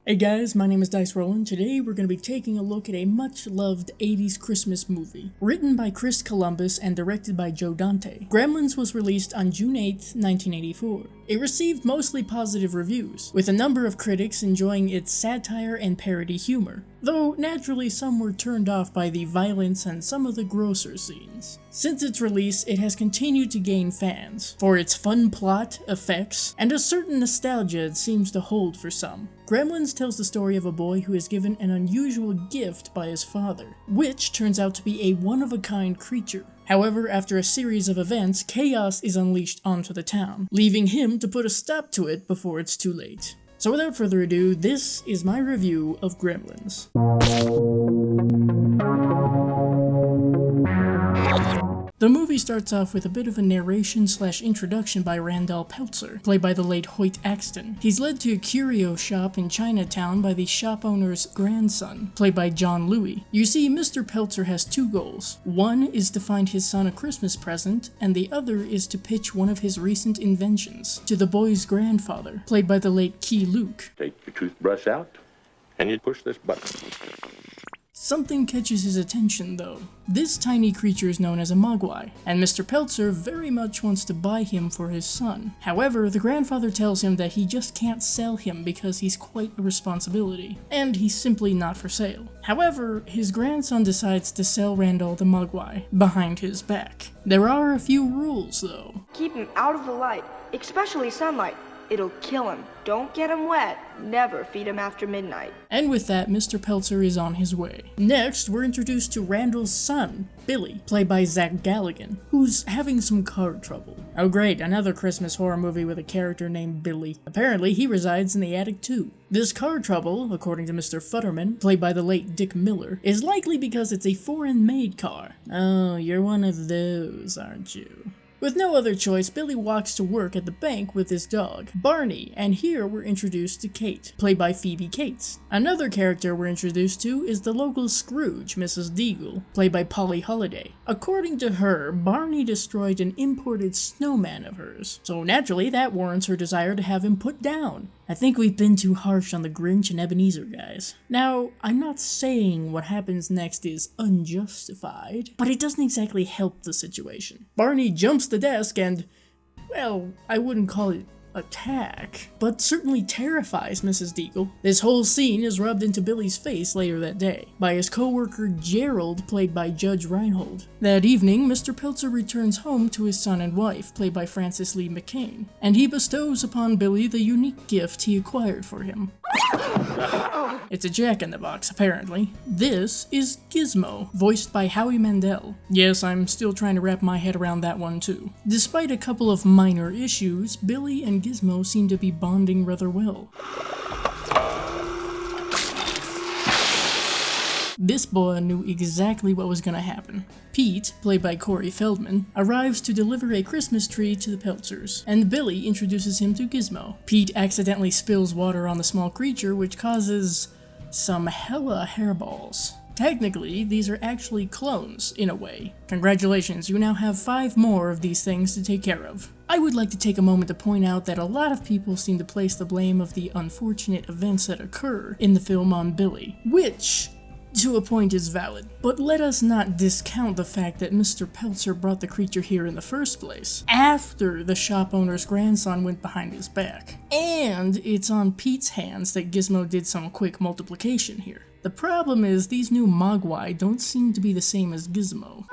Hey guys, my name is Dice Rollin. Today we're going to be taking a look at a much-loved 80s Christmas movie. Written by Chris Columbus and directed by Joe Dante, Gremlins was released on June 8, 1984. It received mostly positive reviews, with a number of critics enjoying its satire and parody humor, though naturally some were turned off by the violence and some of the grosser scenes. Since its release, it has continued to gain fans, for its fun plot, effects, and a certain nostalgia it seems to hold for some. Gremlins tells the story of a boy who is given an unusual gift by his father, which turns out to be a one-of-a-kind creature. However, after a series of events, chaos is unleashed onto the town, leaving him to put a stop to it before it's too late. So without further ado, this is my review of Gremlins. The movie starts off with a bit of a narration/introduction by Billy Peltzer, played by the late Hoyt Axton. He's led to a curio shop in Chinatown by the shop owner's grandson, played by John Louis. You see, Mr. Peltzer has two goals. One is to find his son a Christmas present, and the other is to pitch one of his recent inventions to the boy's grandfather, played by the late Key Luke. Take your toothbrush out, and you push this button. Something catches his attention though. This tiny creature is known as a Mogwai, and Mr. Peltzer very much wants to buy him for his son. However, the grandfather tells him that he just can't sell him because he's quite a responsibility, and he's simply not for sale. However, his grandson decides to sell Randall the Mogwai behind his back. There are a few rules though. Keep him out of the light, especially sunlight. It'll kill him. Don't get him wet. Never feed him after midnight. And with that, Mr. Peltzer is on his way. Next, we're introduced to Randall's son, Billy, played by Zach Galligan, who's having some car trouble. Oh great, another Christmas horror movie with a character named Billy. Apparently, he resides in the attic too. This car trouble, according to Mr. Futterman, played by the late Dick Miller, is likely because it's a foreign-made car. Oh, you're one of those, aren't you? With no other choice, Billy walks to work at the bank with his dog, Barney, and here we're introduced to Kate, played by Phoebe Cates. Another character we're introduced to is the local Scrooge, Mrs. Deagle, played by Polly Holliday. According to her, Barney destroyed an imported snowman of hers, so naturally that warrants her desire to have him put down. I think we've been too harsh on the Grinch and Ebenezer guys. Now, I'm not saying what happens next is unjustified, but it doesn't exactly help the situation. Barney jumps the desk and, well, I wouldn't call it attack, but certainly terrifies Mrs. Deagle. This whole scene is rubbed into Billy's face later that day by his co-worker Gerald, played by Judge Reinhold. That evening, Mr. Peltzer returns home to his son and wife, played by Francis Lee McCain, and he bestows upon Billy the unique gift he acquired for him. It's a jack-in-the-box, apparently. This is Gizmo, voiced by Howie Mandel. Yes, I'm still trying to wrap my head around that one too. Despite a couple of minor issues, Billy and Gizmo seem to be bonding rather well. This boy knew exactly what was gonna happen. Pete, played by Corey Feldman, arrives to deliver a Christmas tree to the Peltzers, and Billy introduces him to Gizmo. Pete accidentally spills water on the small creature, which causes some hella hairballs. Technically, these are actually clones, in a way. Congratulations, you now have 5 more of these things to take care of. I would like to take a moment to point out that a lot of people seem to place the blame of the unfortunate events that occur in the film on Billy, which, to a point, is valid. But let us not discount the fact that Mr. Peltzer brought the creature here in the first place, after the shop owner's grandson went behind his back. And it's on Pete's hands that Gizmo did some quick multiplication here. The problem is, these new Mogwai don't seem to be the same as Gizmo.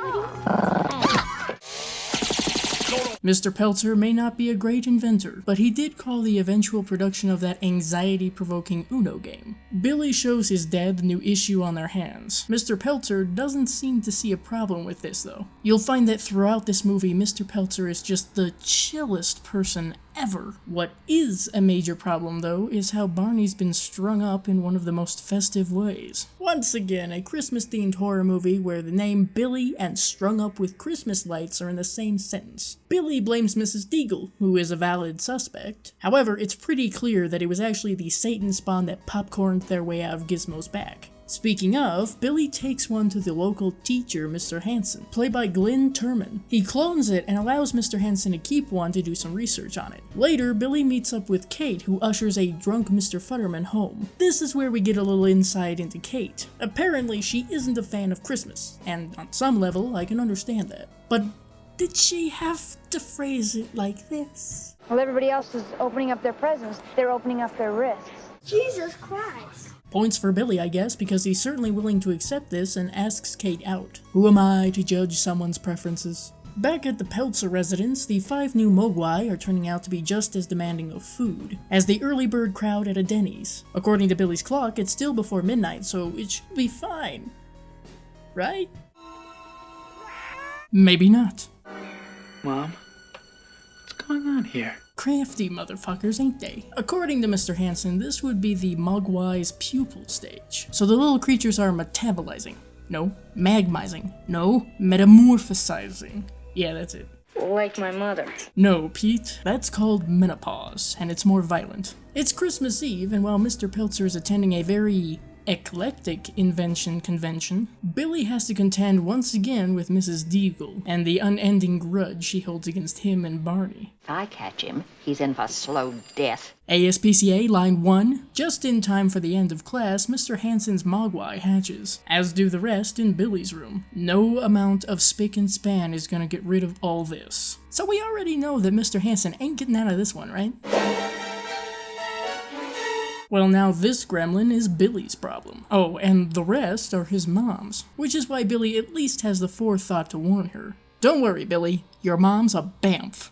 Mr. Peltzer may not be a great inventor, but he did call the eventual production of that anxiety-provoking Uno game. Billy shows his dad the new issue on their hands. Mr. Peltzer doesn't seem to see a problem with this though. You'll find that throughout this movie, Mr. Peltzer is just the chillest person ever. What is a major problem though is how Barney's been strung up in one of the most festive ways. Once again, a Christmas-themed horror movie where the name Billy and strung up with Christmas lights are in the same sentence. Billy blames Mrs. Deagle, who is a valid suspect. However, it's pretty clear that it was actually the Satan spawn that popcorned their way out of Gizmo's back. Speaking of, Billy takes one to the local teacher, Mr. Hansen, played by Glenn Turman. He clones it and allows Mr. Hansen to keep one to do some research on it. Later, Billy meets up with Kate, who ushers a drunk Mr. Futterman home. This is where we get a little insight into Kate. Apparently, she isn't a fan of Christmas, and on some level, I can understand that. But did she have to phrase it like this? While everybody else is opening up their presents, they're opening up their wrists. Jesus Christ. Points for Billy, I guess, because he's certainly willing to accept this and asks Kate out. Who am I to judge someone's preferences? Back at the Peltzer residence, the 5 new Mogwai are turning out to be just as demanding of food as the early bird crowd at a Denny's. According to Billy's clock, it's still before midnight, so it should be fine. Right? Maybe not. Mom, what's going on here? Crafty motherfuckers, ain't they? According to Mr. Hansen, this would be the Mogwai's pupal stage. So the little creatures are metabolizing. No. Magmizing. No. Metamorphosizing. Yeah, that's it. Like my mother. No, Pete. That's called menopause, and it's more violent. It's Christmas Eve, and while Mr. Peltzer is attending a very eclectic invention convention, Billy has to contend once again with Mrs. Deagle and the unending grudge she holds against him and Barney. If I catch him, he's in for slow death. ASPCA, line 1. Just in time for the end of class, Mr. Hansen's Mogwai hatches, as do the rest in Billy's room. No amount of spick and span is gonna get rid of all this. So we already know that Mr. Hansen ain't getting out of this one, right? Well, now this gremlin is Billy's problem. Oh, and the rest are his mom's, which is why Billy at least has the forethought to warn her. Don't worry, Billy, your mom's a bamf.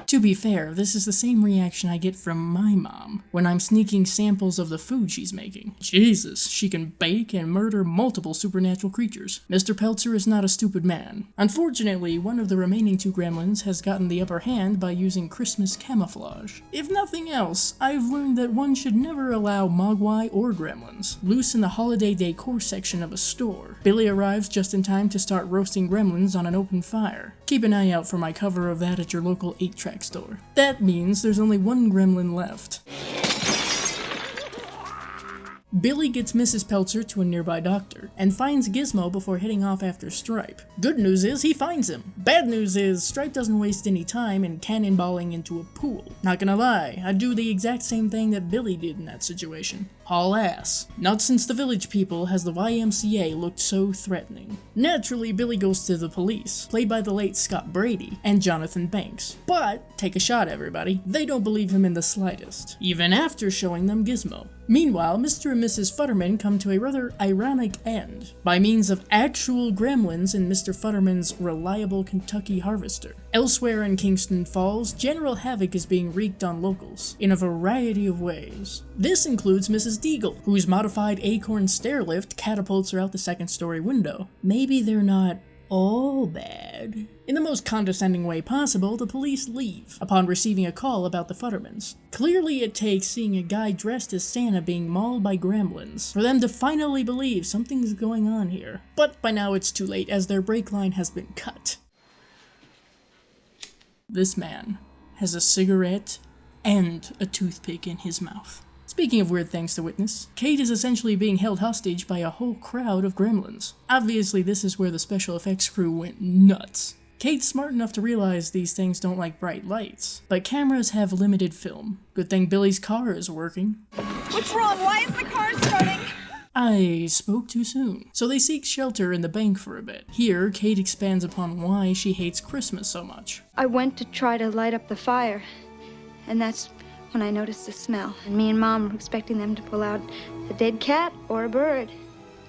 To be fair, this is the same reaction I get from my mom when I'm sneaking samples of the food she's making. Jesus, she can bake and murder multiple supernatural creatures. Mr. Peltzer is not a stupid man. Unfortunately, one of the remaining 2 gremlins has gotten the upper hand by using Christmas camouflage. If nothing else, I've learned that one should never allow Mogwai or gremlins loose in the holiday decor section of a store. Billy arrives just in time to start roasting gremlins on an open fire. Keep an eye out for my cover of that at your local 8-track store. That means there's only 1 gremlin left. Billy gets Mrs. Peltzer to a nearby doctor, and finds Gizmo before heading off after Stripe. Good news is he finds him. Bad news is Stripe doesn't waste any time in cannonballing into a pool. Not gonna lie, I'd do the exact same thing that Billy did in that situation. Haul ass. Not since the Village People has the YMCA looked so threatening. Naturally, Billy goes to the police, played by the late Scott Brady and Jonathan Banks. But, take a shot everybody, they don't believe him in the slightest, even after showing them Gizmo. Meanwhile, Mr. and Mrs. Futterman come to a rather ironic end, by means of actual gremlins in Mr. Futterman's reliable Kentucky harvester. Elsewhere in Kingston Falls, general havoc is being wreaked on locals, in a variety of ways. This includes Mrs. Deagle, whose modified acorn stair lift catapults her out the 2nd-story window. Maybe they're not all bad. In the most condescending way possible, the police leave, upon receiving a call about the Futtermans. Clearly it takes seeing a guy dressed as Santa being mauled by gremlins for them to finally believe something's going on here. But by now it's too late, as their brake line has been cut. This man has a cigarette and a toothpick in his mouth. Speaking of weird things to witness, Kate is essentially being held hostage by a whole crowd of gremlins. Obviously, this is where the special effects crew went nuts. Kate's smart enough to realize these things don't like bright lights, but cameras have limited film. Good thing Billy's car is working. What's wrong? Why is the car starting? I spoke too soon. So they seek shelter in the bank for a bit. Here, Kate expands upon why she hates Christmas so much. I went to try to light up the fire, and that's when I noticed the smell. And me and Mom were expecting them to pull out a dead cat or a bird,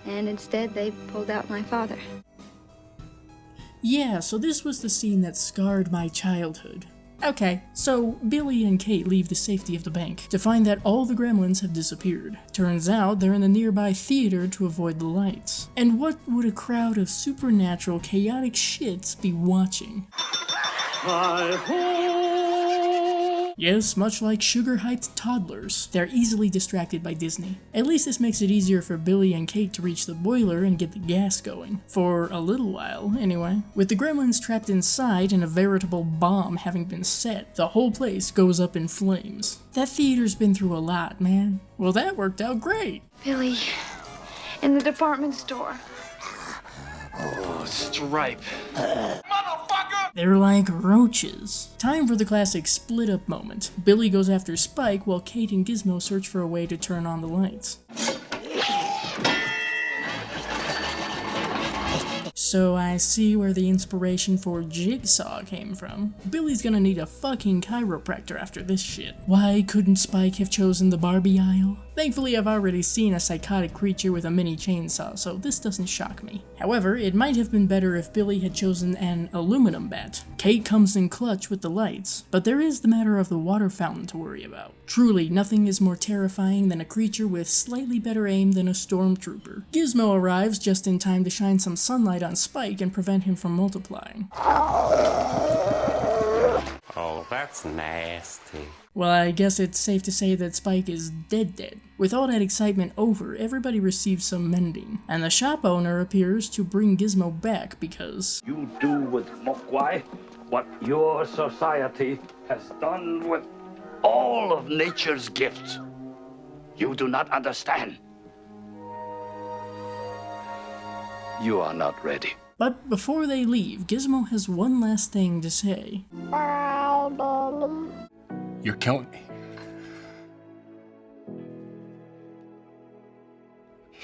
and instead they pulled out my father. Yeah, so this was the scene that scarred my childhood. Okay, so Billy and Kate leave the safety of the bank to find that all the gremlins have disappeared. Turns out they're in the nearby theater to avoid the lights. And what would a crowd of supernatural, chaotic shits be watching? Yes, much like sugar-hyped toddlers, they're easily distracted by Disney. At least this makes it easier for Billy and Kate to reach the boiler and get the gas going. For a little while, anyway. With the Gremlins trapped inside and a veritable bomb having been set, the whole place goes up in flames. That theater's been through a lot, man. Well, that worked out great. Billy, in the department store. Oh, Stripe. They're like roaches. Time for the classic split-up moment. Billy goes after Spike while Kate and Gizmo search for a way to turn on the lights. So I see where the inspiration for Jigsaw came from. Billy's gonna need a fucking chiropractor after this shit. Why couldn't Spike have chosen the Barbie aisle? Thankfully, I've already seen a psychotic creature with a mini chainsaw, so this doesn't shock me. However, it might have been better if Billy had chosen an aluminum bat. Kate comes in clutch with the lights, but there is the matter of the water fountain to worry about. Truly, nothing is more terrifying than a creature with slightly better aim than a stormtrooper. Gizmo arrives just in time to shine some sunlight on Spike and prevent him from multiplying. Oh, that's nasty. Well, I guess it's safe to say that Spike is dead. With all that excitement over, everybody receives some mending, and the shop owner appears to bring Gizmo back because you do with Mogwai what your society has done with all of nature's gifts. You do not understand. You are not ready. But before they leave, Gizmo has one last thing to say. Bye, Billy. You're killing me.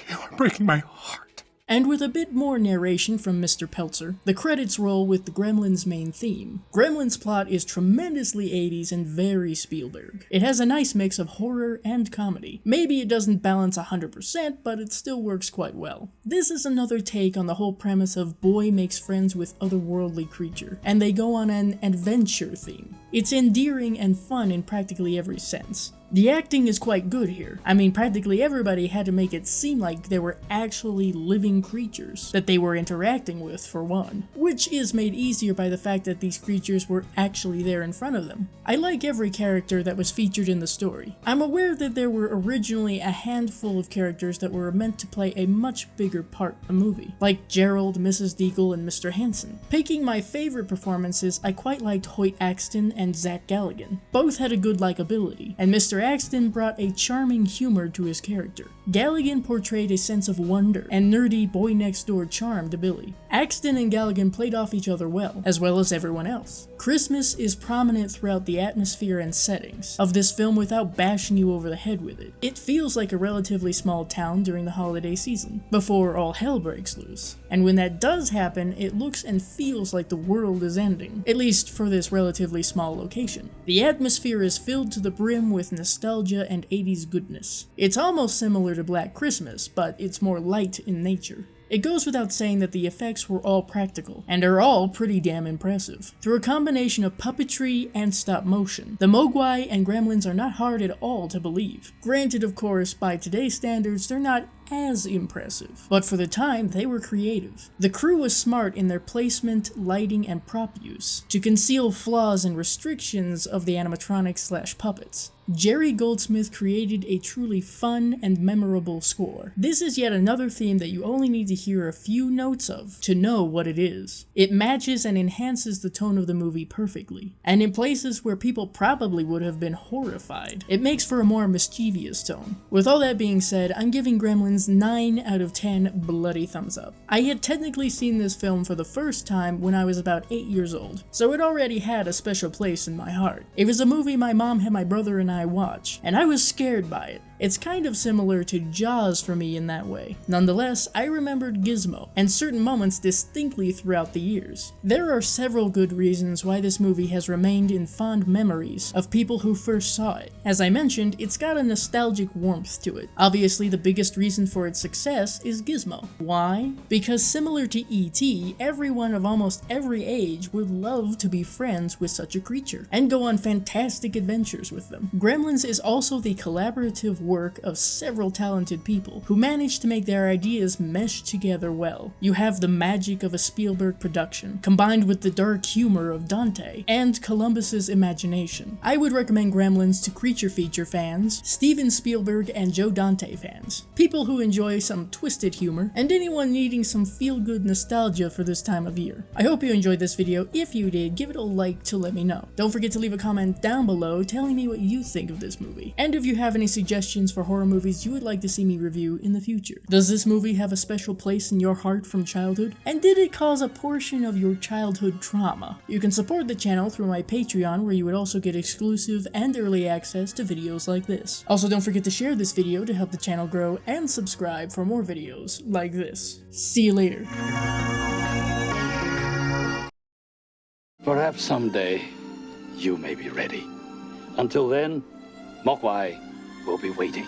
You are breaking my heart. And with a bit more narration from Mr. Peltzer, the credits roll with the Gremlins' main theme. Gremlins' plot is tremendously 80s and very Spielberg. It has a nice mix of horror and comedy. Maybe it doesn't balance 100%, but it still works quite well. This is another take on the whole premise of boy makes friends with otherworldly creature, and they go on an adventure theme. It's endearing and fun in practically every sense. The acting is quite good here. I mean, practically everybody had to make it seem like they were actually living creatures that they were interacting with, for one, which is made easier by the fact that these creatures were actually there in front of them. I like every character that was featured in the story. I'm aware that there were originally a handful of characters that were meant to play a much bigger part in the movie, like Gerald, Mrs. Deagle, and Mr. Hanson. Picking my favorite performances, I quite liked Hoyt Axton and Zach Galligan. Both had a good likability, and Mr. Axton brought a charming humor to his character. Galligan portrayed a sense of wonder and nerdy boy-next-door charm to Billy. Axton and Galligan played off each other well as everyone else. Christmas is prominent throughout the atmosphere and settings of this film without bashing you over the head with it. It feels like a relatively small town during the holiday season, before all hell breaks loose. And when that does happen, it looks and feels like the world is ending, at least for this relatively small location. The atmosphere is filled to the brim with nostalgia and 80s goodness. It's almost similar to Black Christmas, but it's more light in nature. It goes without saying that the effects were all practical, and are all pretty damn impressive. Through a combination of puppetry and stop motion, the Mogwai and Gremlins are not hard at all to believe. Granted, of course, by today's standards, they're not as impressive, but for the time, they were creative. The crew was smart in their placement, lighting, and prop use to conceal flaws and restrictions of the animatronics/puppets. Jerry Goldsmith created a truly fun and memorable score. This is yet another theme that you only need to hear a few notes of to know what it is. It matches and enhances the tone of the movie perfectly, and in places where people probably would have been horrified, it makes for a more mischievous tone. With all that being said, I'm giving Gremlins 9 out of 10 bloody thumbs up. I had technically seen this film for the first time when I was about 8 years old, so it already had a special place in my heart. It was a movie my mom had my brother and I watch, and I was scared by it. It's kind of similar to Jaws for me in that way. Nonetheless, I remembered Gizmo, and certain moments distinctly throughout the years. There are several good reasons why this movie has remained in fond memories of people who first saw it. As I mentioned, it's got a nostalgic warmth to it. Obviously, the biggest reason for its success is Gizmo. Why? Because similar to E.T., everyone of almost every age would love to be friends with such a creature, and go on fantastic adventures with them. Gremlins is also the collaborative work of several talented people who managed to make their ideas mesh together well. You have the magic of a Spielberg production, combined with the dark humor of Dante, and Columbus's imagination. I would recommend Gremlins to creature feature fans, Steven Spielberg and Joe Dante fans, people who enjoy some twisted humor, and anyone needing some feel-good nostalgia for this time of year. I hope you enjoyed this video. If you did, give it a like to let me know. Don't forget to leave a comment down below telling me what you think of this movie, and if you have any suggestions for horror movies you would like to see me review in the future. Does this movie have a special place in your heart from childhood? And did it cause a portion of your childhood trauma? You can support the channel through my Patreon, where you would also get exclusive and early access to videos like this. Also, don't forget to share this video to help the channel grow, and subscribe for more videos like this. See you later. Perhaps someday you may be ready. Until then, Mogwai will be waiting.